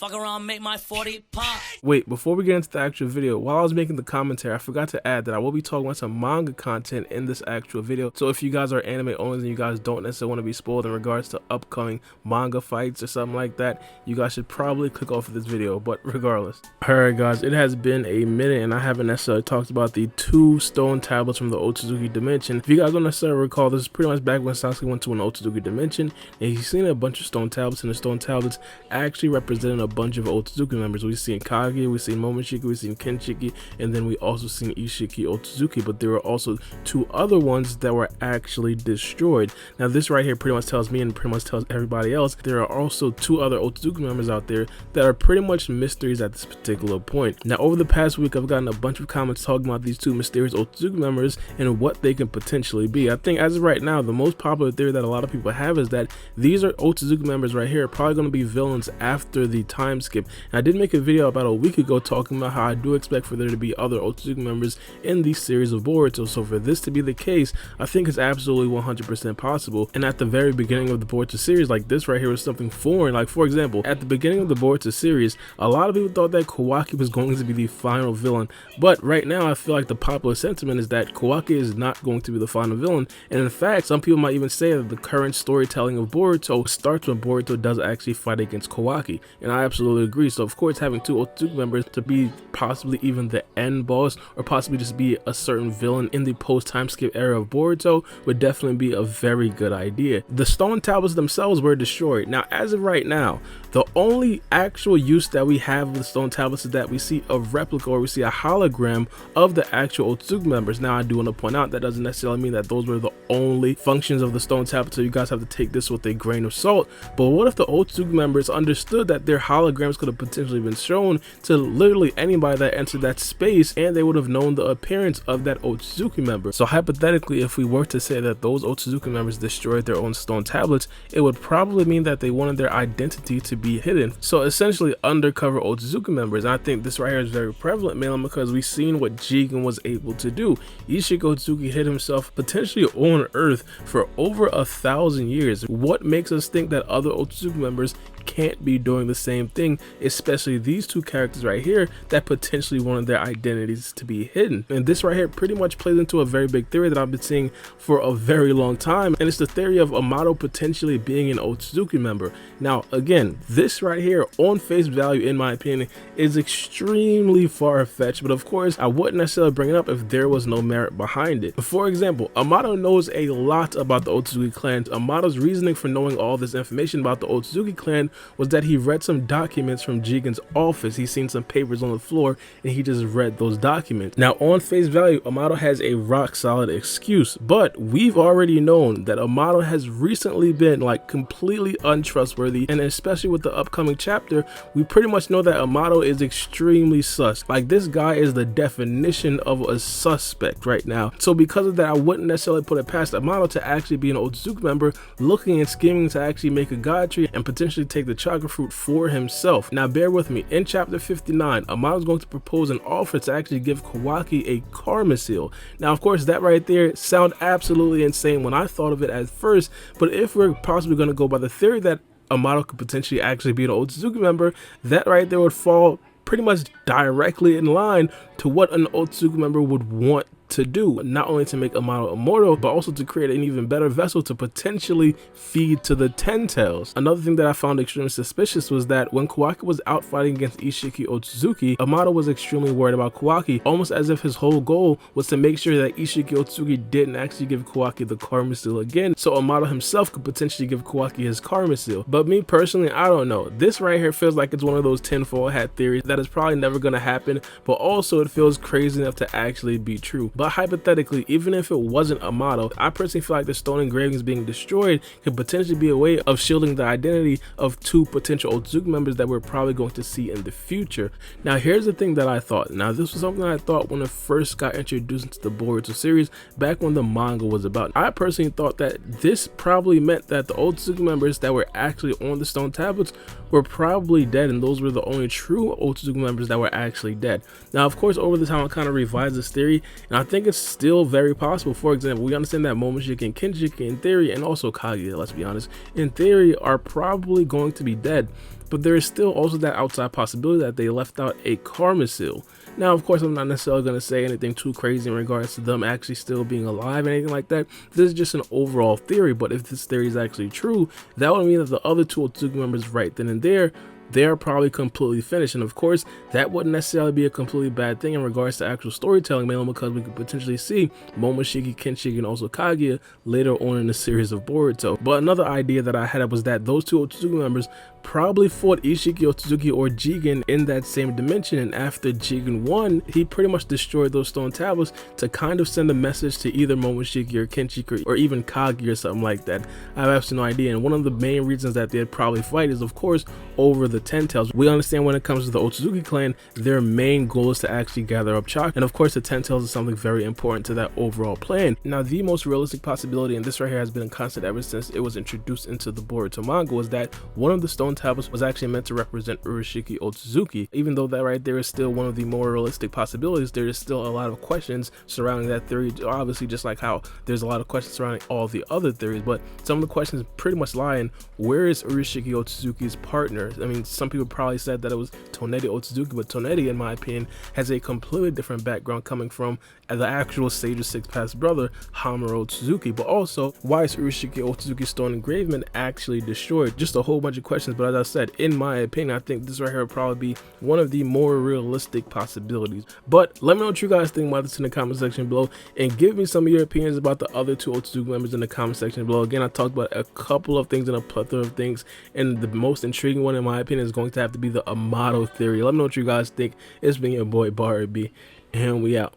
Fuck around, make my 40 pop. Wait, before we get into the actual video, while I was making the commentary, I forgot to add that I will be talking about some manga content in this actual video. So if you guys are anime owners and you guys don't necessarily want to be spoiled in regards to upcoming manga fights or something like that, you guys should probably click off of this video. But regardless, alright guys, it has been a minute and I haven't necessarily talked about the 2 stone tablets from the Otsutsuki dimension. If you guys don't necessarily recall, this is pretty much back when Sasuke went to an Otsutsuki dimension and he's seen a bunch of stone tablets, and the stone tablets actually represented a bunch of Otsutsuki members. We've seen Kage, we've seen Momoshiki, we've seen Kenshiki, and then we also seen Isshiki Otsutsuki, but there were also 2 other ones that were actually destroyed. Now this right here pretty much tells me and pretty much tells everybody else there are also 2 other Otsutsuki members out there that are pretty much mysteries at this particular point. Now over the past week I've gotten a bunch of comments talking about these 2 mysterious Otsutsuki members and what they can potentially be. I think as of right now the most popular theory that a lot of people have is that these are Otsutsuki members right here are probably going to be villains after the time skip. And I did make a video about a week ago talking about how I do expect for there to be other Otsutsuki members in the series of Boruto. So for this to be the case, I think it's absolutely 100% possible. And at the very beginning of the Boruto series, like this right here was something foreign. Like for example, at the beginning of the Boruto series, a lot of people thought that Kawaki was going to be the final villain. But right now I feel like the popular sentiment is that Kawaki is not going to be the final villain. And in fact, some people might even say that the current storytelling of Boruto starts when Boruto does actually fight against Kawaki. And I absolutely agree. So of course having 2 Otsutsuki members to be possibly even the end boss or possibly just be a certain villain in the post time skip era of Boruto would definitely be a very good idea. The stone tablets themselves were destroyed. Now as of right now, the only actual use that we have of the stone tablets is that we see a replica or we see a hologram of the actual Otsutsuki members. Now I do want to point out that doesn't necessarily mean that those were the only functions of the stone tablets, so you guys have to take this with a grain of salt. But what if the Otsutsuki members understood that their holograms could have potentially been shown to literally anybody that entered that space, and they would have known the appearance of that Otsutsuki member? So hypothetically, if we were to say that those Otsutsuki members destroyed their own stone tablets, it would probably mean that they wanted their identity to be hidden. So essentially undercover Otsutsuki members. And I think this right here is very prevalent, mainly because we've seen what Jigen was able to do. Isshiki Otsutsuki hid himself potentially on Earth for over 1,000 years. What makes us think that other Otsutsuki members can't be doing the same thing, especially these 2 characters right here that potentially wanted their identities to be hidden? And this right here pretty much plays into a very big theory that I've been seeing for a very long time, and it's the theory of Amado potentially being an Otsutsuki member. Now again, this right here on face value in my opinion is extremely far-fetched, but of course I wouldn't necessarily bring it up if there was no merit behind it. For example, Amado knows a lot about the Otsutsuki clan. Amado's reasoning for knowing all this information about the Otsutsuki clan was that he read some documents from Jigen's office. He's seen some papers on the floor and he just read those documents. Now on face value, Amado has a rock solid excuse, but we've already known that Amado has recently been like completely untrustworthy, and especially with the upcoming chapter, we pretty much know that Amado is extremely sus. Like this guy is the definition of a suspect right now. So because of that, I wouldn't necessarily put it past Amado to actually be an Otsutsuki member looking and scheming to actually make a god tree and potentially take the chakra fruit for himself. Now bear with me, in chapter 59 Amado is going to propose an offer to actually give Kawaki a karma seal. Now of course that right there sound absolutely insane when I thought of it at first, but if we're possibly going to go by the theory that Amado could potentially actually be an Otsutsuki member, that right there would fall pretty much directly in line to what an Otsutsuki member would want to do, not only to make Amado immortal, but also to create an even better vessel to potentially feed to the Ten Tails. Another thing that I found extremely suspicious was that when Kawaki was out fighting against Isshiki Otsutsuki, Amado was extremely worried about Kawaki, almost as if his whole goal was to make sure that Isshiki Otsutsuki didn't actually give Kawaki the karma seal again, so Amado himself could potentially give Kawaki his karma seal. But me personally, I don't know. This right here feels like it's one of those tinfoil hat theories that is probably never going to happen, but also it feels crazy enough to actually be true. But hypothetically, even if it wasn't Amado, I personally feel like the stone engravings being destroyed could potentially be a way of shielding the identity of 2 potential Otsutsuki members that we're probably going to see in the future. Now here's the thing that I thought. Now this was something I thought when it first got introduced into the Boruto series back when the manga was about. I personally thought that this probably meant that the Otsutsuki members that were actually on the stone tablets were probably dead, and those were the only true Otsutsuki members that were actually dead. Now of course over the time I kind of revised this theory, and I think think it's still very possible. For example, we understand that Momoshiki and Kinshiki in theory, and also Kaguya, let's be honest, in theory are probably going to be dead, but there is still also that outside possibility that they left out a karma seal. Now, of course, I'm not necessarily going to say anything too crazy in regards to them actually still being alive or anything like that. This is just an overall theory, but if this theory is actually true, that would mean that the other two Otsutsuki members right then and there, they're probably completely finished. And of course, that wouldn't necessarily be a completely bad thing in regards to actual storytelling, mainly because we could potentially see Momoshiki, Kinshiki, and also Kaguya later on in the series of Boruto. But another idea that I had was that those two Otsutsuki members probably fought Isshiki Otsutsuki or Jigen in that same dimension, and after Jigen won, he pretty much destroyed those stone tablets to kind of send a message to either Momoshiki or Kinshiki or even Kaguya or something like that. I have absolutely no idea, and one of the main reasons that they'd probably fight is of course over the Ten Tails. We understand when it comes to the Otsutsuki clan, their main goal is to actually gather up chakra, and of course the Ten Tails is something very important to that overall plan. Now, the most realistic possibility, and this right here has been a constant ever since it was introduced into the Boruto manga, was that one of the stone tablets was actually meant to represent Urashiki Otsutsuki. Even though that right there is still one of the more realistic possibilities, there is still a lot of questions surrounding that theory, obviously, just like how there's a lot of questions surrounding all the other theories. But some of the questions pretty much lie in, where is Urashiki Otsutsuki's partner? I mean, some people probably said that it was Toneri Otsutsuki, but Toneri, in my opinion, has a completely different background, coming from the actual Sage of Six Paths brother, Amado Otsutsuki. But also, why is Urashiki Otsutsuki's stone engraving actually destroyed? Just a whole bunch of questions, but as I said, in my opinion, I think this right here would probably be one of the more realistic possibilities. But let me know what you guys think about this in the comment section below, and give me some of your opinions about the other two Otsutsuki members in the comment section below. Again, I talked about a couple of things and a plethora of things, and the most intriguing one in my opinion is going to have to be the Amado theory. Let me know what you guys think. It's been your boy Baara, and we out.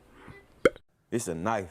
It's a knife.